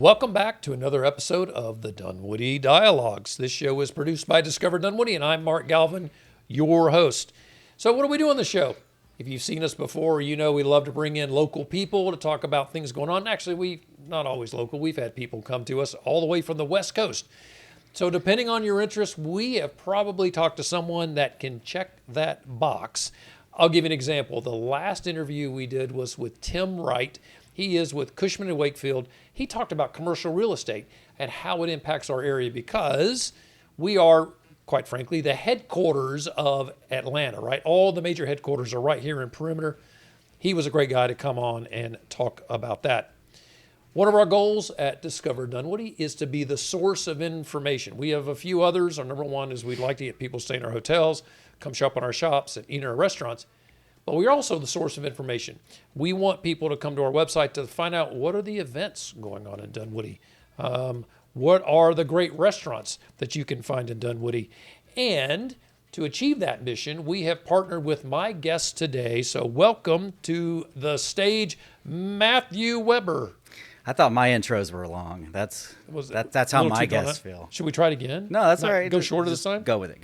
Welcome back to another episode of the Dunwoody Dialogues. This show is produced by Discover Dunwoody, and I'm Mark Galvin, your host. So what do we do on the show? If you've seen us before, you know we love to bring in local people to talk about things going on. Actually, not always local. We've had people come to us all the way from the West Coast. So depending on your interest, we have probably talked to someone that can check that box. I'll give you an example. The last interview we did was with Tim Wright. He is with Cushman & Wakefield. He talked about commercial real estate and how it impacts our area because we are, quite frankly, the headquarters of Atlanta, right? All the major headquarters are right here in Perimeter. He was a great guy to come on and talk about that. One of our goals at Discover Dunwoody is to be the source of information. We have a few others. Our number one is we'd like to get people to stay in our hotels, come shop in our shops, and eat in our restaurants. But we're also the source of information. We want people to come to our website to find out what are the events going on in Dunwoody. What are the great restaurants that you can find in Dunwoody? And to achieve that mission, we have partnered with my guest today. So welcome to the stage, Matthew Weber. I thought my intros were long. That's how my guests feel. Should we try it again? No, that's all right. Go shorter this time? Go with it.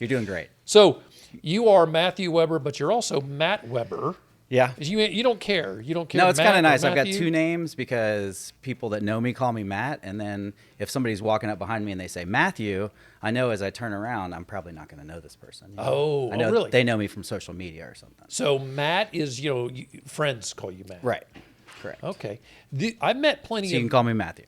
You're doing great. So you are Matthew Weber, but you're also Matt Weber. Yeah. You don't care. You don't care. No, it's kind of nice. I've got Matthew? two names because people that know me call me Matt. And then if somebody's walking up behind me and they say Matthew, I know as I turn around, I'm probably not going to know this person. You know? I know really? They know me from social media or something. So Matt is, friends call you Matt. Right. Correct. Okay. I've met plenty So you can call me Matthew.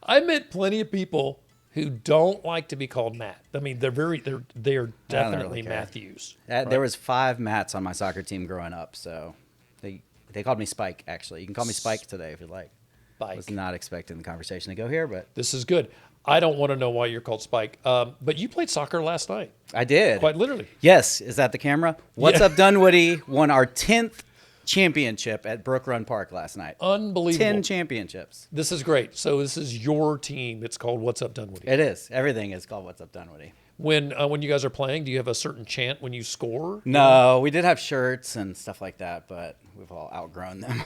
I met plenty of people who don't like to be called Matt. I mean, they're definitely care. Matthews. Right? There was 5 Matts on my soccer team growing up, so they called me Spike, actually. You can call me Spike today if you'd like. Spike. I was not expecting the conversation to go here, but... This is good. I don't want to know why you're called Spike, but you played soccer last night. I did. Quite literally. Yes. Is that the camera? What's Up Dunwoody won our 10th championship at Brook Run Park last night. Unbelievable. 10 championships. This is great. So this is your team. It's called What's Up Dunwoody. It is. Everything is called What's Up Dunwoody. When you guys are playing, do you have a certain chant when you score? No, we did have shirts and stuff like that, but we've all outgrown them.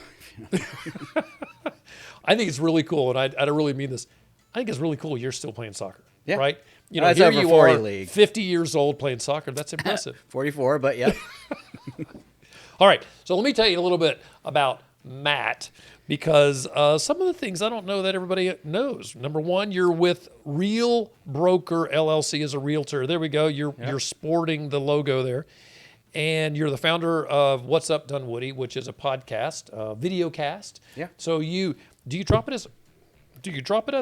I think it's really cool, and I don't really mean this. I think it's really cool you're still playing soccer. Yeah. Right? That's here over you 40 are, league. 50 years old playing soccer. That's impressive. 44, but yeah. All right, so let me tell you a little bit about Matt, because some of the things I don't know that everybody knows. Number one, you're with Real Broker LLC as a realtor. There we go. You're sporting the logo there. And you're the founder of What's Up Dunwoody, which is a podcast, video cast. Yeah. So do you drop it as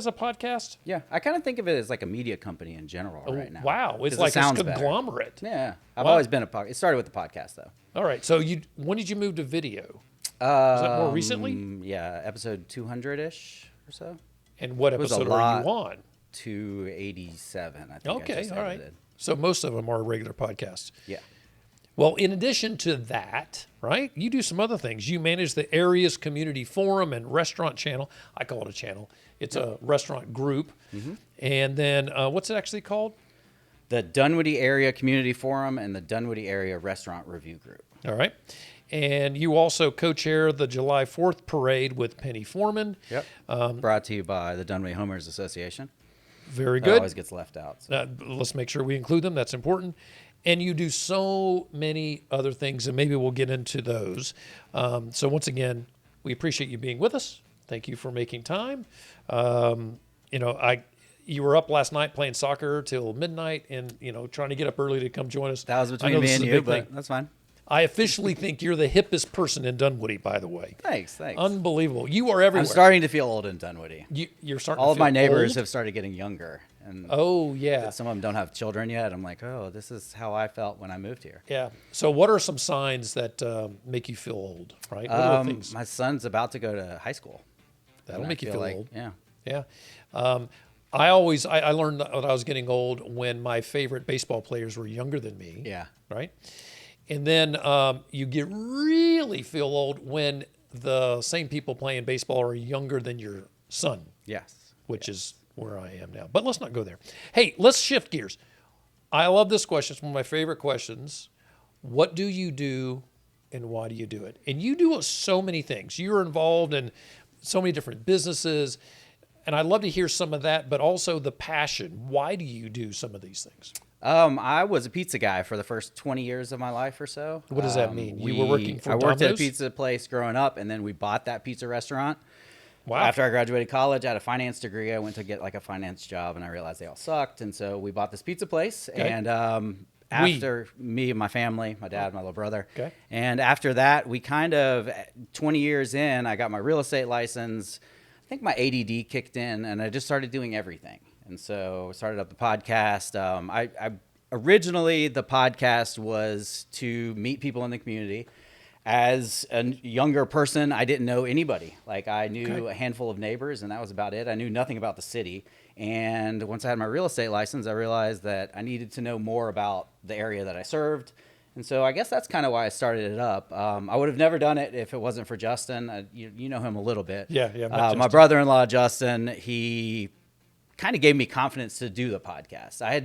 a podcast? Yeah, I kind of think of it as like a media company in general right now. Wow, it's 'Cause like it a sounds conglomerate. better. Yeah, I've Wow. always been it started with the podcast though. All right, so when did you move to video? Was that more recently? Yeah, episode 200-ish or so. And what was a episode are you lot. on? 287, I think. I Okay, just all right. edited. So most of them are regular podcasts. Yeah. Well, in addition to that, right, you do some other things. You manage the area's community forum and restaurant channel. I call it a channel. It's a restaurant group. Mm-hmm. And then what's it actually called? The Dunwoody Area Community Forum and the Dunwoody Area Restaurant Review Group. All right. And you also co-chair the July 4th parade with Penny Foreman. Yep. Brought to you by the Dunwoody Homers Association. Very That good. always gets left out. So. Let's make sure we include them. That's important. And you do so many other things, and maybe we'll get into those. So once again, we appreciate you being with us. Thank you for making time. You were up last night playing soccer till midnight and, trying to get up early to come join us. That was between me and you, but that's fine. I officially think you're the hippest person in Dunwoody, by the way. Thanks. Unbelievable. You are everywhere. I'm starting to feel old in Dunwoody. You're starting All to of feel my neighbors old? have started getting younger. And Oh, yeah. some of them don't have children yet. I'm like, oh, this is how I felt when I moved here. Yeah. So what are some signs that make you feel old, right? What are the things? My son's about to go to high school. That'll And make you feel like, old. Yeah. Yeah. I learned that I was getting old when my favorite baseball players were younger than me. Yeah. Right. And then you get really feel old when the same people playing baseball are younger than your son. Yes. Which is where I am now. But let's not go there. Hey, let's shift gears. I love this question. It's one of my favorite questions. What do you do and why do you do it? And you do so many things. You're involved in so many different businesses, and I'd love to hear some of that, but also the passion. Why do you do some of these things? I was a pizza guy for the first 20 years of my life or so. What does that mean? You were working for I worked at a Domino's? pizza place growing up, and then we bought that pizza restaurant. Wow. After I graduated college, I had a finance degree. I went to get like a finance job, and I realized they all sucked. And so we bought this pizza place. Okay. And after me and my family, my dad, my little brother. Okay. And after that, we kind of, 20 years in, I got my real estate license. I think my ADD kicked in, and I just started doing everything. And so I started up the podcast. Originally, the podcast was to meet people in the community. As a younger person, I didn't know anybody. Like, I knew a handful of neighbors, and that was about it. I knew nothing about the city. And once I had my real estate license, I realized that I needed to know more about the area that I served. And so I guess that's kind of why I started it up. I would have never done it if it wasn't for Justin. You know him a little bit. Yeah. My brother-in-law, Justin, he kind of gave me confidence to do the podcast. I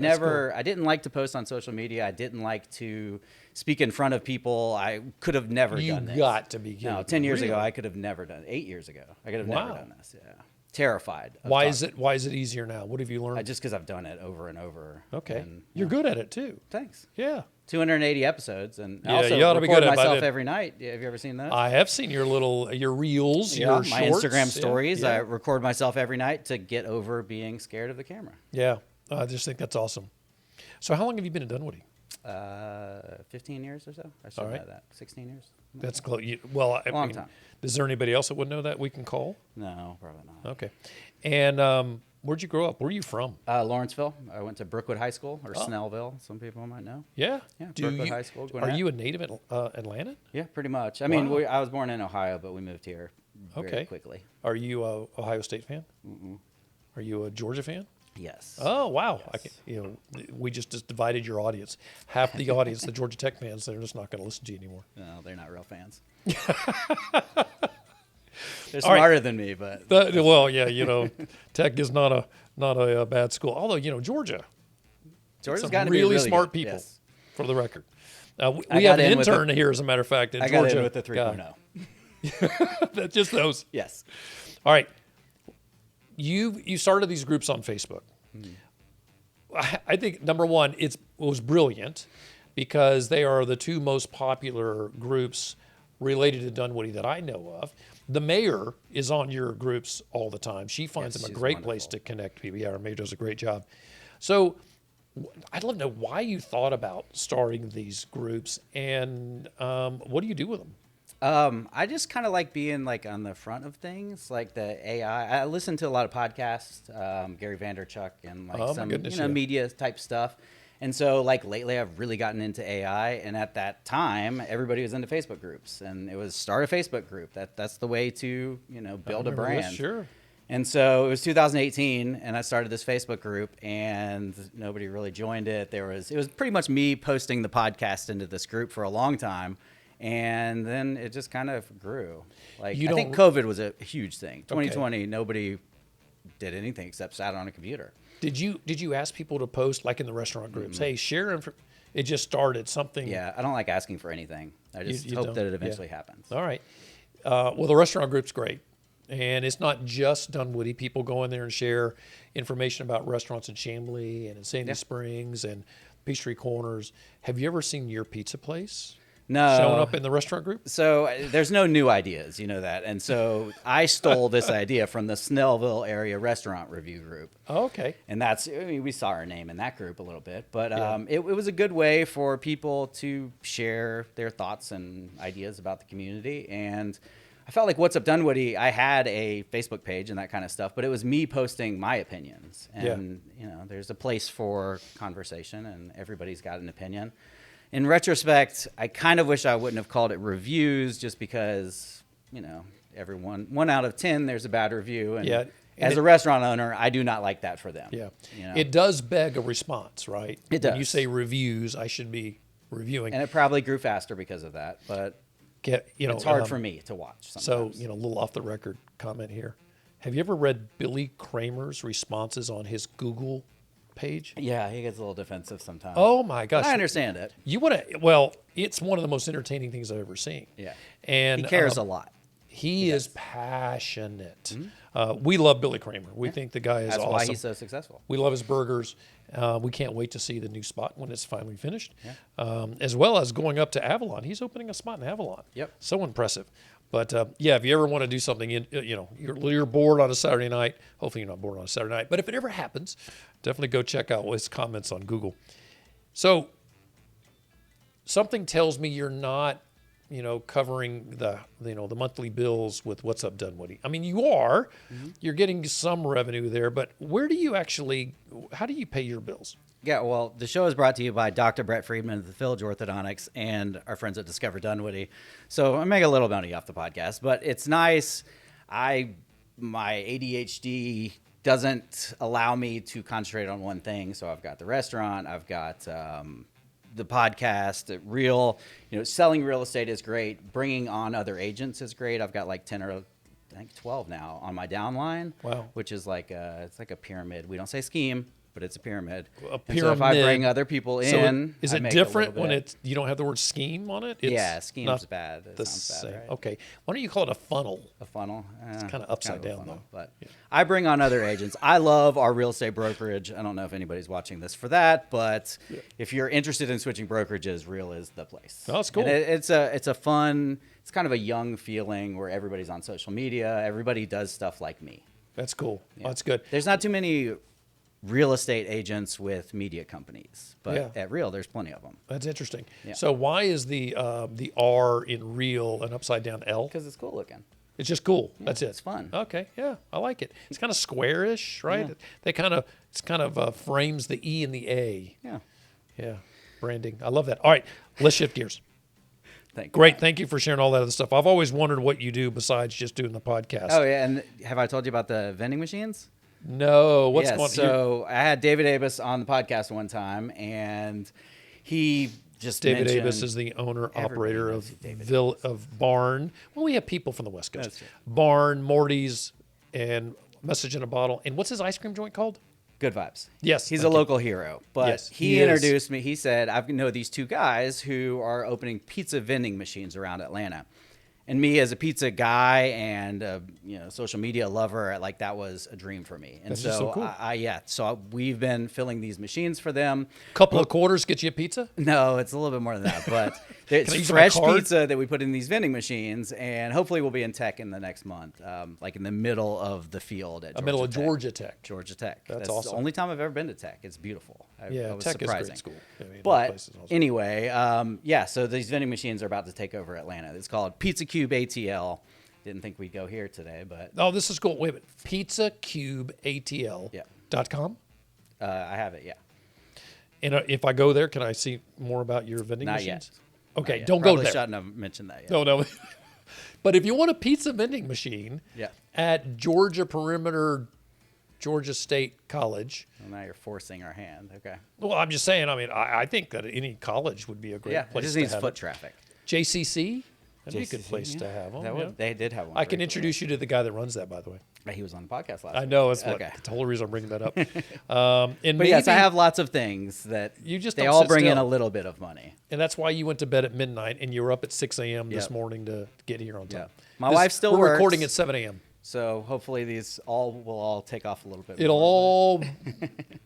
didn't like to post on social media. I didn't like to speak in front of people. I could have never done this. You got to be kidding. No, 10 years ago, I could have never done it. 8 years ago, I could have never done this. Yeah. Terrified. Why is it easier now? What have you learned? Just because I've done it over and over. Okay. And, You're good at it too. Thanks. Yeah. 280 episodes, and Yeah, I also you ought to be record good at it by myself then. every night. Have you ever seen those? I have seen your reels, Yeah, your my shorts. Instagram stories. Yeah. I record myself every night to get over being scared of the camera. Yeah. I just think that's awesome. So how long have you been in Dunwoody? 15 years or so. I started at that. 16 years. That's close. Well, I Long mean, time. Is there anybody else that would know that we can call? No, probably not. Okay. And where'd you grow up? Where are you from? Lawrenceville. I went to Brookwood High School, or Snellville. Some people might know. Yeah. Yeah, Brookwood High School. Are Gwinnett. you a native Atlantan? Yeah, pretty much. I mean, I was born in Ohio, but we moved here very quickly. Are you a Ohio State fan? Are you a Georgia fan? Yes. Oh wow! Yes. We just divided your audience. Half the audience, the Georgia Tech fans, they're just not going to listen to you anymore. No, they're not real fans. They're smarter than me, but Tech is not a bad school. Although Georgia's Georgia's some got really really smart good. people, Yes. for the record. We I have got an in with intern here, as a matter of fact, in I Georgia. got in with the 3.0. That's just those. Yes. All right. You started these groups on Facebook. I think, number one, it was brilliant because they are the two most popular groups related to Dunwoody that I know of. The mayor is on your groups all the time. She finds them a she's great place to connect people. Yeah, our mayor does a great job. So I'd love to know why you thought about starting these groups, and what do you do with them? I just kind of like being like on the front of things, like the AI. I listen to a lot of podcasts, Gary Vaynerchuk, and like some media type stuff. And so like lately, I've really gotten into AI. And at that time, everybody was into Facebook groups, and it was start a Facebook group. That's the way to build a brand. This, sure. And so it was 2018, and I started this Facebook group, and nobody really joined it. It was pretty much me posting the podcast into this group for a long time. And then it just kind of grew. Like I think COVID was a huge thing. 2020, nobody did anything except sat on a computer. Did you ask people to post like in the restaurant groups? Hey, share. It just started something. Yeah, I don't like asking for anything. I just hope that it eventually happens. All right. Well, the restaurant group's great, and it's not just Dunwoody. People go in there and share information about restaurants in Chamblee and in Sandy Springs and Peachtree Corners. Have you ever seen your pizza place? No. Showing up in the restaurant group? So there's no new ideas, you know that. And so I stole this idea from the Snellville area restaurant review group. Oh, okay. And we saw our name in that group a little bit. But it was a good way for people to share their thoughts and ideas about the community. And I felt like What's Up Dunwoody, I had a Facebook page and that kind of stuff, but it was me posting my opinions. And, there's a place for conversation, and everybody's got an opinion. In retrospect, I kind of wish I wouldn't have called it reviews, just because, everyone, 1 out of 10, there's a bad review. And as a restaurant owner, I do not like that for them. Yeah. It does beg a response, right? It does. When you say reviews, I should be reviewing. And it probably grew faster because of that, but it's hard for me to watch sometimes. So, a little off the record comment here. Have you ever read Billy Kramer's responses on his Google page? Yeah, he gets a little defensive sometimes. Oh my gosh. But I understand it. It's one of the most entertaining things I've ever seen. Yeah. And he cares a lot. He is passionate. We love Billy Kramer. We think the guy is That's awesome. why he's so successful. We love his burgers. We can't wait to see the new spot when it's finally finished. As well as going up to Avalon. He's opening a spot in Avalon. Yep. So impressive. But if you ever want to do something, you're bored on a Saturday night. Hopefully you're not bored on a Saturday night. But if it ever happens, definitely go check out his comments on Google. So something tells me you're not, covering the monthly bills with What's Up Dunwoody. I mean, you are. You're getting some revenue there, but how do you pay your bills? Yeah, well, the show is brought to you by Dr. Brett Friedman of the Village Orthodontics and our friends at Discover Dunwoody. So I make a little money off the podcast, but it's nice. My ADHD doesn't allow me to concentrate on one thing. So I've got the restaurant, I've got the podcast, selling real estate is great. Bringing on other agents is great. I've got like 10 or I think 12 now on my downline. Wow. Which is it's like a pyramid. We don't say scheme, but it's a pyramid. A pyramid. And so if I bring other people in, is it different when you don't have the word scheme on it? Scheme's bad. It sounds bad, right? Okay. Why don't you call it a funnel? A funnel. It's kind of upside down, though. But I bring on other agents. I love our real estate brokerage. I don't know if anybody's watching this for that, but if you're interested in switching brokerages, Real is the place. Oh, that's cool. And it's a fun. It's kind of a young feeling where everybody's on social media. Everybody does stuff like me. That's cool. Yeah. That's good. There's not too many real estate agents with media companies, but at Real, there's plenty of them. That's interesting. Yeah. So why is the R in Real an upside down L? Because it's cool looking. It's just cool. That's it. It's fun. Okay. Yeah, I like it. It's kind of squarish, right? Yeah. It's kind of frames the E and the A. Yeah. Yeah. Branding. I love that. All right, let's shift gears. Great. Thank you for sharing all that other stuff. I've always wondered what you do besides just doing the podcast. Oh yeah, and have I told you about the vending machines? No, what's going on? So I had David Abus on the podcast one time, and he just David Abus is the owner operator of Barn. Well, we have people from the West Coast. Barn, Morty's, and Message in a Bottle. And what's his ice cream joint called? Good Vibes. Yes, he's a local hero. But yes, he introduced me. He said, "I know these two guys who are opening pizza vending machines around Atlanta." And me as a pizza guy and social media lover, that was a dream for me. And that's so cool. So we've been filling these machines for them. Couple of quarters get you a pizza? No, it's a little bit more than that. But it's fresh pizza that we put in these vending machines, and hopefully we'll be in Tech in the next month, in the middle of the field at Georgia Tech. Georgia Tech. That's awesome. The only time I've ever been to Tech. It's beautiful. It was Tech surprising. is great school. But anyway, so these vending machines are about to take over Atlanta. It's called Pizza Cube ATL. Didn't think we'd go here today, but this is cool. Wait a minute, PizzaCubeATL.com. I have it, yeah. And if I go there, can I see more about your vending machines? Yet. Okay, Not don't Probably go there. Shouldn't have mentioned that yet. No. But if you want a pizza vending machine at Georgia Perimeter, Georgia State College. Well, now you're forcing our hand. Okay. Well, I'm just saying. I mean, I think that any college would be a great place. It just to needs have foot traffic. JCC. That'd be a good place to have them. They did have one. I can introduce you to the guy that runs that, by the way. He was on the podcast last week. I know. It's the whole reason I'm bringing that up. But yes, I have lots of things that they all bring in a little bit of money. And that's why you went to bed at midnight and you were up at 6 a.m. this morning to get here on time. Yep. My wife still works. We're recording at 7 a.m. So hopefully these will all take off a little bit. It'll all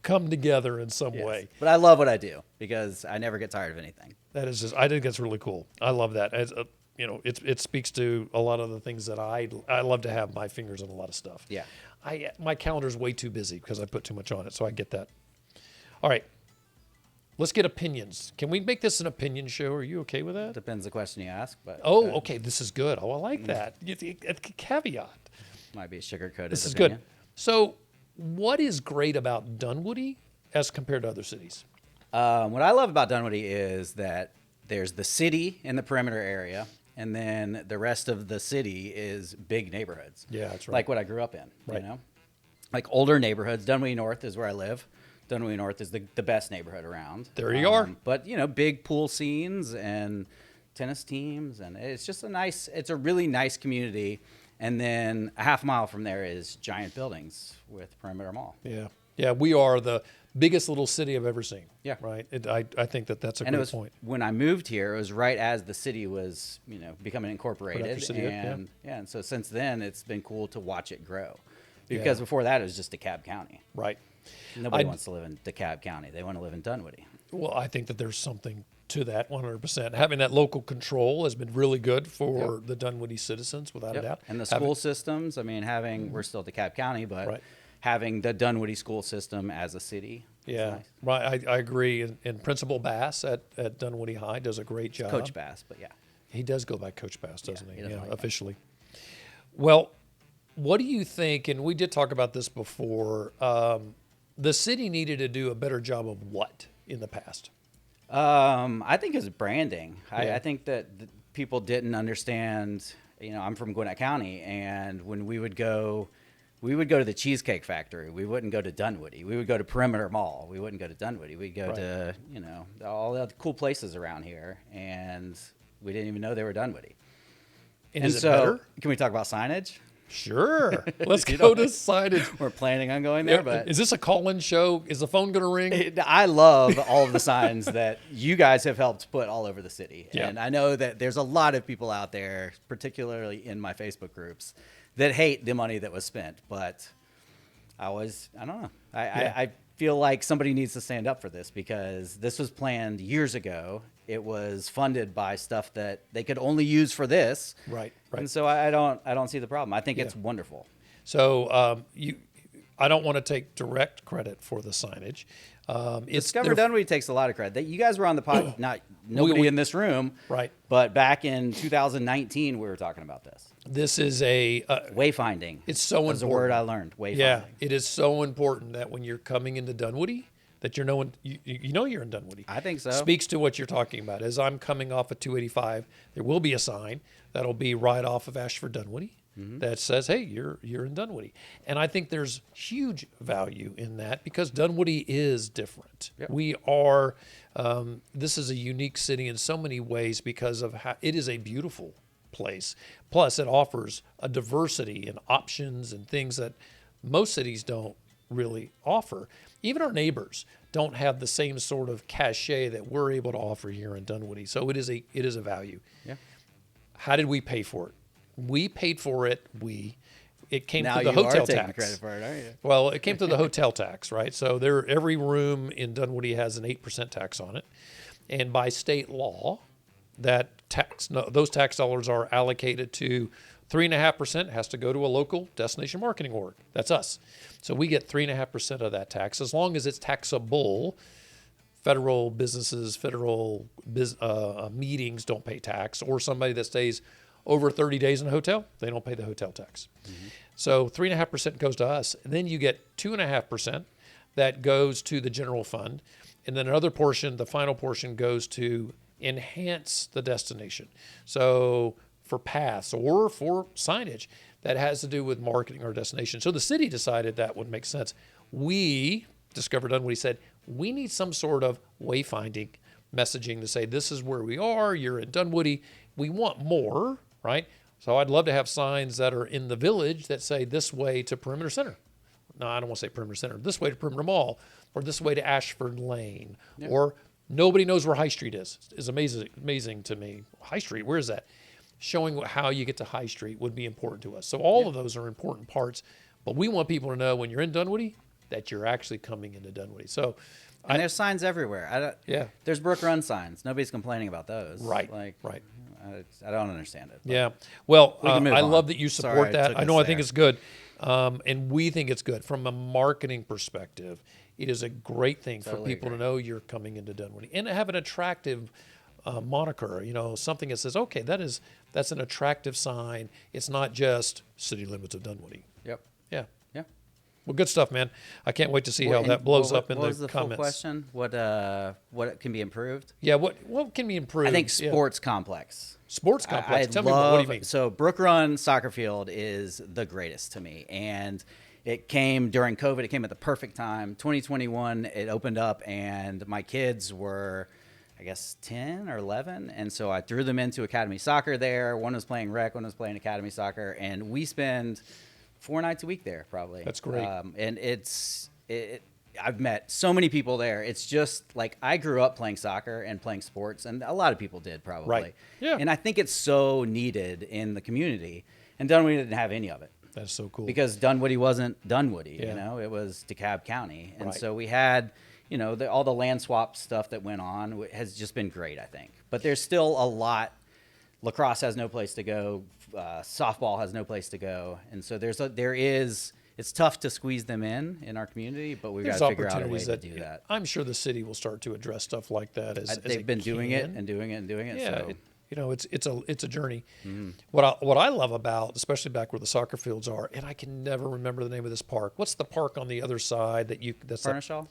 come together in some way. But I love what I do because I never get tired of anything. That is I think that's really cool. I love that. It speaks to a lot of the things that I love to have my fingers in a lot of stuff. Yeah. My calendar's way too busy because I put too much on it, so I get that. All right. Let's get opinions. Can we make this an opinion show? Are you okay with that? Depends the question you ask, but okay. This is good. Oh, I like that. A caveat. Might be sugar-coated. This is good. So, what is great about Dunwoody as compared to other cities? What I love about Dunwoody is that there's the city in the perimeter area, and then the rest of the city is big neighborhoods. Yeah, that's right. Like what I grew up in, right. Like older neighborhoods. Dunwoody North is where I live. Dunwoody North is the best neighborhood around. There you are. But, big pool scenes and tennis teams, and it's just it's a really nice community. And then a half mile from there is giant buildings with Perimeter Mall. Yeah. Yeah, we are the biggest little city I've ever seen. Yeah. Right. I think that's a And it great was point. when I moved here, it was right as the city was, becoming Production incorporated. city, yeah. And so since then, it's been cool to watch it grow. Because before that, it was just DeKalb County. Right. Nobody wants to live in DeKalb County. They want to live in Dunwoody. Well, I think that there's something to that 100%. Having that local control has been really good for the Dunwoody citizens, without a doubt. And the school systems, we're still DeKalb County, but Right. having the Dunwoody school system as a city. Yeah, Nice. right. I agree. And Principal Bass at Dunwoody High does a great job. Coach Bass, but yeah. He does go by Coach Bass, doesn't he? He does like that. Officially. Well, what do you think? And we did talk about this before. The city needed to do a better job of what in the past? I think it's branding. Yeah. I think that people didn't understand. I'm from Gwinnett County, and when we would go to the Cheesecake Factory. We wouldn't go to Dunwoody. We would go to Perimeter Mall. We wouldn't go to Dunwoody. We'd go to all the cool places around here, and we didn't even know they were Dunwoody. And is it so, better? can we talk about signage? Sure. Let's go to signage. We're planning on going there, but Is this a call-in show? Is the phone going to ring? I love all of the signs that you guys have helped put all over the city. Yeah. And I know that there's a lot of people out there, particularly in my Facebook groups, that hate the money that was spent. But I don't know. I feel like somebody needs to stand up for this because this was planned years ago. It was funded by stuff that they could only use for this. Right. And so I don't see the problem. I think it's wonderful. So I don't want to take direct credit for the signage. Discover Dunwoody takes a lot of credit. You guys were on the pod, nobody in this room, Right. But back in 2019, we were talking about this. This is a Wayfinding. It's so was important. a word I learned. Wayfinding. Yeah, it is so important that when you're coming into Dunwoody, that you're knowing you're in Dunwoody. I think so. Speaks to what you're talking about. As I'm coming off of 285, there will be a sign that'll be right off of Ashford Dunwoody that says, "Hey, you're in Dunwoody." And I think there's huge value in that because Dunwoody is different. Yep. We are. This is a unique city in so many ways because of how it is a beautiful place. Plus, it offers a diversity and options and things that most cities don't really offer. Even our neighbors don't have the same sort of cachet that we're able to offer here in Dunwoody. So it is a value. Yeah. How did we pay for it? We paid for it. It came Now through the you hotel are taking tax. credit for it, aren't you? Well, it came through the hotel tax, right? So every room in Dunwoody has an 8% tax on it, and by state law, those tax dollars are allocated to 3.5% has to go to a local destination marketing org. That's us. So we get 3.5% of that tax as long as it's taxable. Federal businesses, meetings don't pay tax, or somebody that stays over 30 days in a hotel, they don't pay the hotel tax. So 3.5% goes to us. And then you get 2.5% that goes to the general fund. And then another portion, the final portion, goes to enhance the destination. So for paths or for signage that has to do with marketing our destination. So the city decided that would make sense. We discovered Dunwoody said, we need some sort of wayfinding messaging to say, this is where we are, you're in Dunwoody. We want more, right? So I'd love to have signs that are in the village that say this way to Perimeter Center. No, I don't want to say Perimeter Center. This way to Perimeter Mall, or this way to Ashford Lane, or nobody knows where High Street is. It's amazing to me. High Street, where is that? Showing how you get to High Street would be important to us. So all of those are important parts, but we want people to know when you're in Dunwoody that you're actually coming into Dunwoody. So, And there's signs everywhere. There's Brook Run signs. Nobody's complaining about those. Right. Right. I don't understand it. Yeah. Well, We can move I on. love that you support Sorry, I that. took I us know. I think there. it's good, and we think it's good from a marketing perspective. It is a great thing for Totally people agree. to know you're coming into Dunwoody and have an attractive moniker. Something that says, okay, that's an attractive sign. It's not just city limits of Dunwoody. Yep. Yeah. Yeah. Well, good stuff, man. I can't wait to see how that blows up in what was the the full comments. question? What can be improved? Yeah. What can be improved? I think Yeah. sports complex. Sports complex. Tell me what do you mean? So Brook Run Soccer Field is the greatest to me, and it came during COVID. It came at the perfect time. 2021, it opened up, and my kids were, I guess, 10 or 11, and so I threw them into academy soccer there. One was playing rec, one was playing academy soccer, and we spend 4 nights a week there probably. That's great. And I've met so many people there. It's just like I grew up playing soccer and playing sports, and a lot of people did probably. Right. Yeah. And I think it's so needed in the community. And Dunwoody didn't have any of it. That's so cool. Because Dunwoody wasn't Dunwoody, Yeah. you know, it was DeKalb County. And Right. so we had, you know, all the land swap stuff that went on has just been great, I think. But there's still a lot. Lacrosse has no place to go. Softball has no place to go. And so it's tough to squeeze them in our community, but we've got to figure out a way to do that. I'm sure the city will start to address stuff like that as They've been doing it and doing it and doing it. Yeah. So You know, it's a journey. What I love about, especially back where the soccer fields are, and I can never remember the name of this park. What's the park on the other side that's Furnishaw?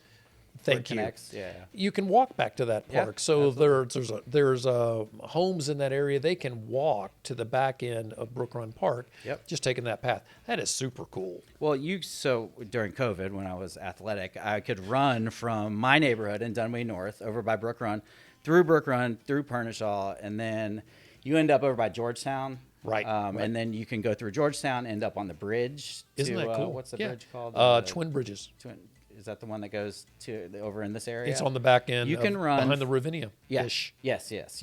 Thank you. Connects. Yeah. You can walk back to that Yeah, park. So there's homes in that area. They can walk to the back end of Brook Run Park. Yep. Just taking that path. That is super cool. Well, so during COVID, when I was athletic, I could run from my neighborhood in Dunwoody North over by Brook Run, through Pernishaw, and then you end up over by Georgetown. Right, right. And then you can go through Georgetown, end up on the bridge. Isn't that cool? What's the Yeah. bridge called? Twin Bridges. Is that the one that goes to over in this area? It's on the back end. You can run behind the Ravinia. Yes.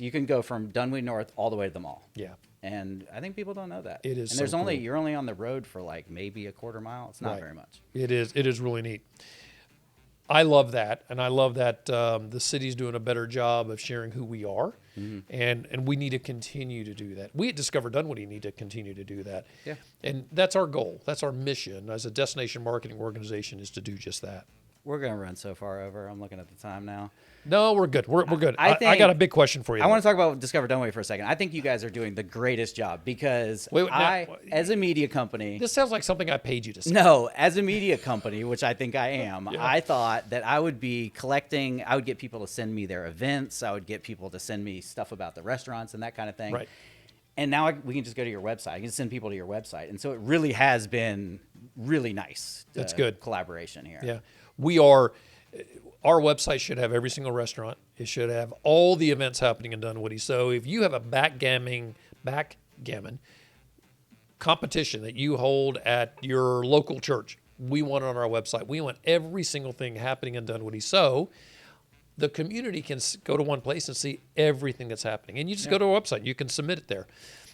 You can go from Dunwoody North all the way to the mall. Yeah. And I think people don't know that. It is And there's so only cool. you're only on the road for like maybe a quarter mile. It's not Right. very much. It is really neat. I love that, and I love that the city's doing a better job of sharing who we are, and we need to continue to do that. We at Discover Dunwoody need to continue to do that. Yeah. And that's our goal. That's our mission as a destination marketing organization, is to do just that. We're gonna run so far over. I'm looking at the time now. No, we're good. We're good. I I think- got a big question for you. I want to talk about Discover Dunwoody for a second. I think you guys are doing the greatest job because Wait, now- as a media company, This sounds like something I paid you to say. no, as a media company, which I think I am, Yeah. I thought that I would be collecting. I would get people to send me their events. I would get people to send me stuff about the restaurants and that kind of thing. Right. And now we can just go to your website. I can send people to your website, and so it really has been really nice. That's good. Collaboration here. Yeah. We are. Our website should have every single restaurant. It should have all the events happening in Dunwoody. So if you have a backgammon competition that you hold at your local church, we want it on our website. We want every single thing happening in Dunwoody. So the community can go to one place and see everything that's happening. And you just go to our website. You can submit it there.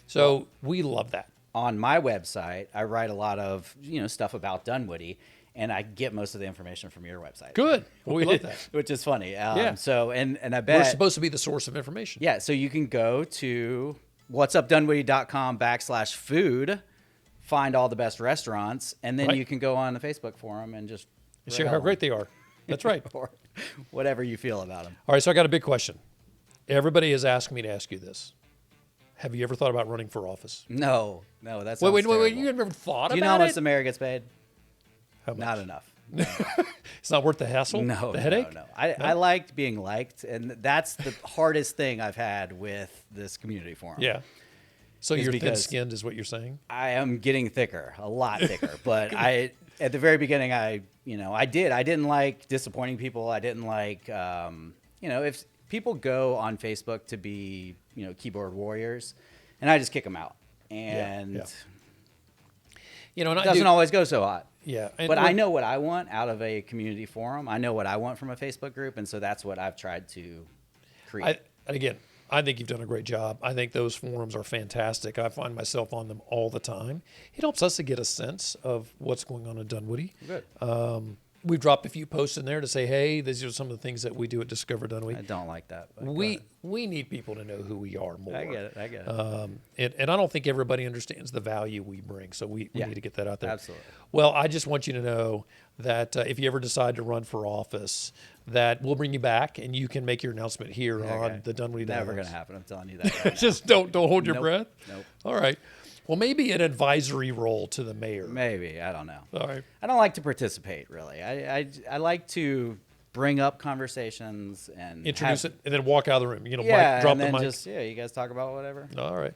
So we love that. On my website, I write a lot of stuff about Dunwoody, and I get most of the information from your website. Good. Well, we love that. Which is funny. Yeah. So and I We're bet supposed to be the source of information. yeah. So you can go to whatsupdunwoody.com/food, find all the best restaurants, and then Right. you can go on the Facebook forum and just Share how great they are. That's right. or whatever you feel about them. All right, so I got a big question. Everybody has asked me to ask you this. Have you ever thought about running for office? No, that's Wait. You never thought Do you know about how much it? the mayor gets paid? How much? Not enough. It's not worth the hassle? No, The headache? No. I liked being liked, and that's the hardest thing I've had with this community forum. Yeah. So Is you're because- thin-skinned is what you're saying? I am getting thicker, a lot thicker. But at the very beginning, I didn't like disappointing people. I didn't like, if people go on Facebook to be, keyboard warriors, and I just kick them out. And Yeah. And it doesn't always go so hot. Yeah. And But I know what I want out of a community forum. I know what I want from a Facebook group, and so that's what I've tried to create. I think you've done a great job. I think those forums are fantastic. I find myself on them all the time. It helps us to get a sense of what's going on in Dunwoody. Good. We've dropped a few posts in there to say, hey, these are some of the things that we do at Discover Dunwoody. I don't like that. But go We ahead. need people to know who we are more. I get it. And I don't think everybody understands the value we bring, so we Yeah, need to get that out there. absolutely. Well, I just want you to know that if you ever decide to run for office, that we'll bring you back and you can make your announcement here Okay. on the Dunwoody Never Dialogues. going to happen. I'm telling you that. Right now. Just don't hold your Nope. breath. Nope. All right. Well, maybe an advisory role to the mayor. Maybe. I don't know. All right. I don't like to participate, really. I like to bring up conversations and Introduce it and then walk out of the room. Yeah, drop and the then mic. just you guys talk about whatever. All right.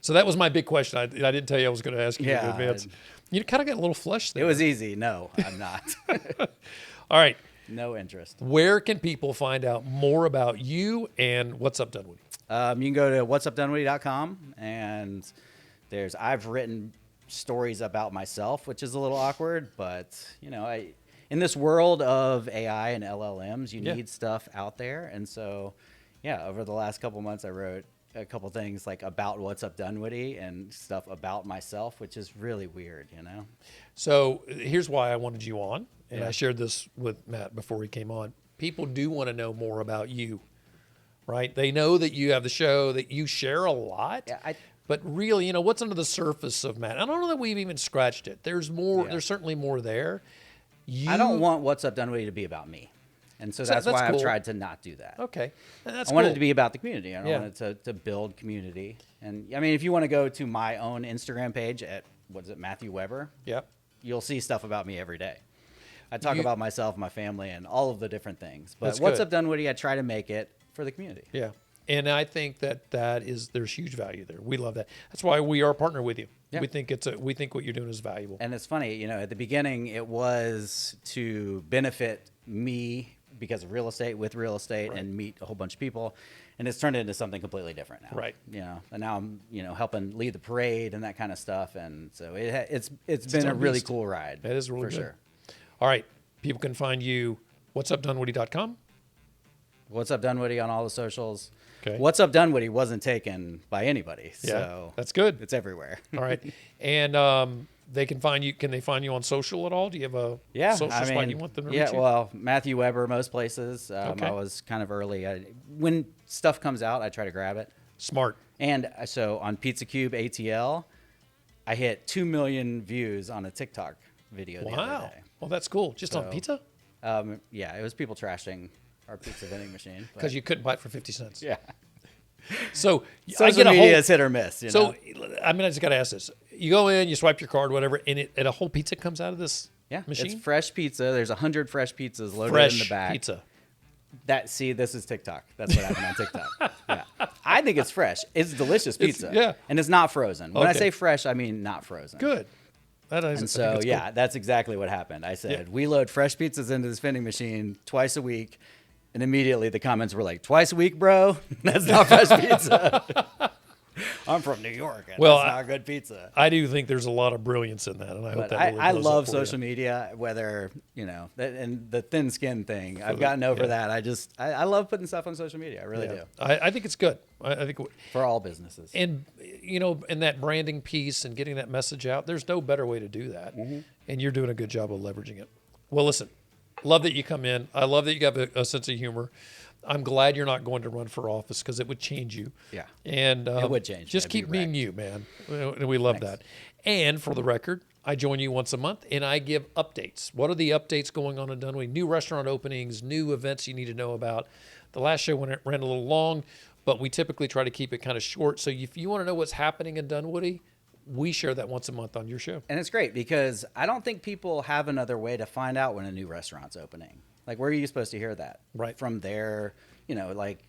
So that was my big question. I didn't tell you I was going to ask you in Yeah, advance. You kind of got a little flushed there. It was easy. No, I'm not. All right. No interest. Where can people find out more about you and What's Up Dunwoody? You can go to whatsupdunwoody.com, and I've written stories about myself, which is a little awkward, but in this world of AI and LLMs, you Yeah. need stuff out there. And so, yeah, over the last couple months, I wrote a couple things like about what's up Dunwoody and stuff about myself, which is really weird, you know? So here's why I wanted you on, and Yeah. I shared this with Matt before he came on. People do want to know more about you, right? They know that you have the show, that you share a lot. Yeah, But really, you know, what's under the surface of Matt? I don't know that we've even scratched it. There's more. Yeah. There's certainly more there. I don't want what's up Dunwoody to be about me. And so that's why cool. I've tried to not do that. Okay, and that's I wanted cool. it to be about the community. I Yeah. wanted to build community. And I mean, if you want to go to my own Instagram page at, what is it, Matthew Weber, Yep. you'll see stuff about me every day. I talk You- about myself, my family, and all of the different things. But That's what's good. up Dunwoody, I try to make it for the community. Yeah. And I think there's huge value there. We love that. That's why we are a partner with you. Yeah. We think what you're doing is valuable. And it's funny, you know, at the beginning, it was to benefit me because of real estate Right. and meet a whole bunch of people. And it's turned into something completely different now. Right. You know, and now I'm, you know, helping lead the parade and that kind of stuff. And so it's been a a really beast. cool ride. That is really for good. sure. All right. People can find you whatsupdunwoody.com. What's up Dunwoody on all the socials. Okay. What's up Dunwoody wasn't taken by anybody. Yeah. So That's good. it's everywhere. All right. And they can find you. Can they find you on social at all? Do you have a Yeah, social I spot mean, you want them to yeah. reach you? Well, Matthew Weber, most places. Okay. I was kind of early. When stuff comes out, I try to grab it. Smart. And so on Pizza Cube ATL, I hit 2 million views on a TikTok video the other Wow. day. Well, that's cool. Just on So- pizza? Yeah, it was people trashing our pizza vending machine. but- Because you couldn't buy it for 50 cents. yeah, So I social get a media whole. is hit or miss. You So know? I mean, I just got to ask this: you go in, you swipe your card, whatever, and a whole pizza comes out of this Yeah, machine. it's fresh pizza. There's 100 fresh pizzas loaded Fresh in the back. pizza. This is TikTok. That's what happened on TikTok. Yeah. I think it's fresh. It's delicious pizza. yeah. And it's not frozen. When I Okay. say fresh, I mean not frozen. Good. That is. I And think so, that's yeah, cool. that's exactly what happened. I said, Yeah. we load fresh pizzas into this vending machine twice a week. And immediately the comments were like, twice a week, bro? That's not fresh pizza. I'm from New York, and Well, that's not good pizza. I do think there's a lot of brilliance in that, and I hope But that. I, really I blows love up for you. social media, whether, you know, and the thin skin thing. I've gotten over yeah. that. I love putting stuff on social media. I really Yeah. do. I think it's good. I think, For all businesses. and you know, in that branding piece and getting that message out, there's no better way to do that, and you're doing a good job of leveraging it. Well, listen, love that you come in. I love that you have a sense of humor. I'm glad you're not going to run for office because it would change you. Yeah. And It would change. Just I'd be keep being wrecked. you, man. We love Thanks. that. And for the record, I join you once a month and I give updates. What are the updates going on in Dunwoody? New restaurant openings, new events you need to know about. The last show ran a little long, but we typically try to keep it kind of short. So if you want to know what's happening in Dunwoody, we share that once a month on your show. And it's great because I don't think people have another way to find out when a new restaurant's opening. Like, where are you supposed to hear that? Right. From their, you know, like,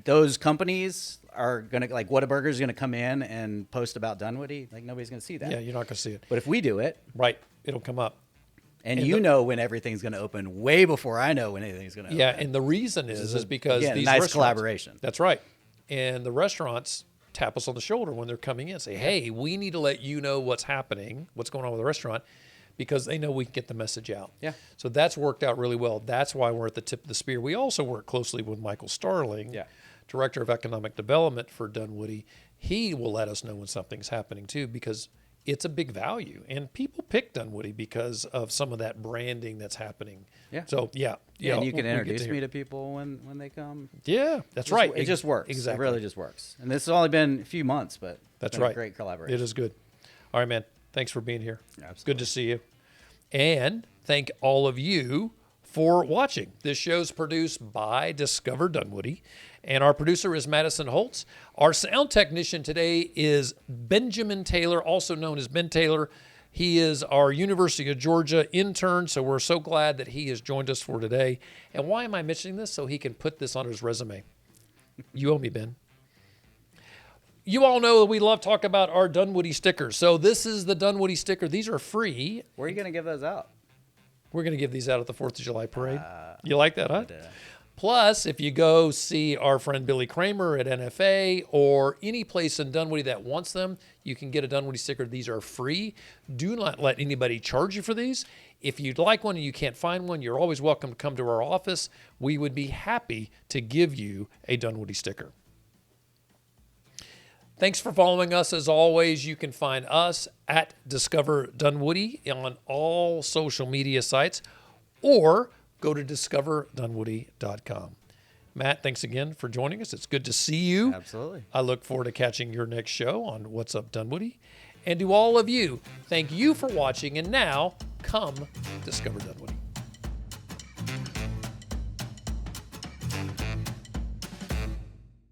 those companies are going to, like, Whataburger's going to come in and post about Dunwoody. Like, nobody's going to see that. Yeah, you're not going to see it. But if we do it, Right. It'll come up. and And you the- know when everything's going to open way before I know when anything's going to Yeah, open. and the reason is because again, these nice restaurants- collaboration. That's right. And the restaurants tap us on the shoulder when they're coming in, say, "Hey, we need to let you know what's happening, what's going on with the restaurant," because they know we can get the message out. Yeah. So that's worked out really well. That's why we're at the tip of the spear. We also work closely with Michael Starling, Yeah. Director of Economic Development for Dunwoody. He will let us know when something's happening too, because it's a big value, and people pick Dunwoody because of some of that branding that's happening. Yeah. So yeah, Yeah, and you we can get to introduce hear- me to people when they come. Yeah, that's Just- right. It just works. Exactly. It really just works. And this has only been a few months, but That's it's been a right. great collaboration. It is good. All right, man. Thanks for being here. Absolutely. Good to see you. And thank all of you for watching. This show's produced by Discover Dunwoody, and our producer is Madison Holtz. Our sound technician today is Benjamin Taylor, also known as Ben Taylor. He is our University of Georgia intern, so we're so glad that he has joined us for today. And why am I mentioning this? So he can put this on his resume. You owe me, Ben. You all know that we love talking about our Dunwoody stickers. So this is the Dunwoody sticker. These are free. Where are you going to give those out? We're going to give these out at the 4th of July parade. You like that, huh? Plus, if you go see our friend Billy Kramer at NFA or any place in Dunwoody that wants them, you can get a Dunwoody sticker. These are free. Do not let anybody charge you for these. If you'd like one and you can't find one, you're always welcome to come to our office. We would be happy to give you a Dunwoody sticker. Thanks for following us. As always, you can find us at Discover Dunwoody on all social media sites, or go to discoverdunwoody.com. Matt, thanks again for joining us. It's good to see you. Absolutely. I look forward to catching your next show on What's Up Dunwoody. And to all of you, thank you for watching. And now, come discover Dunwoody.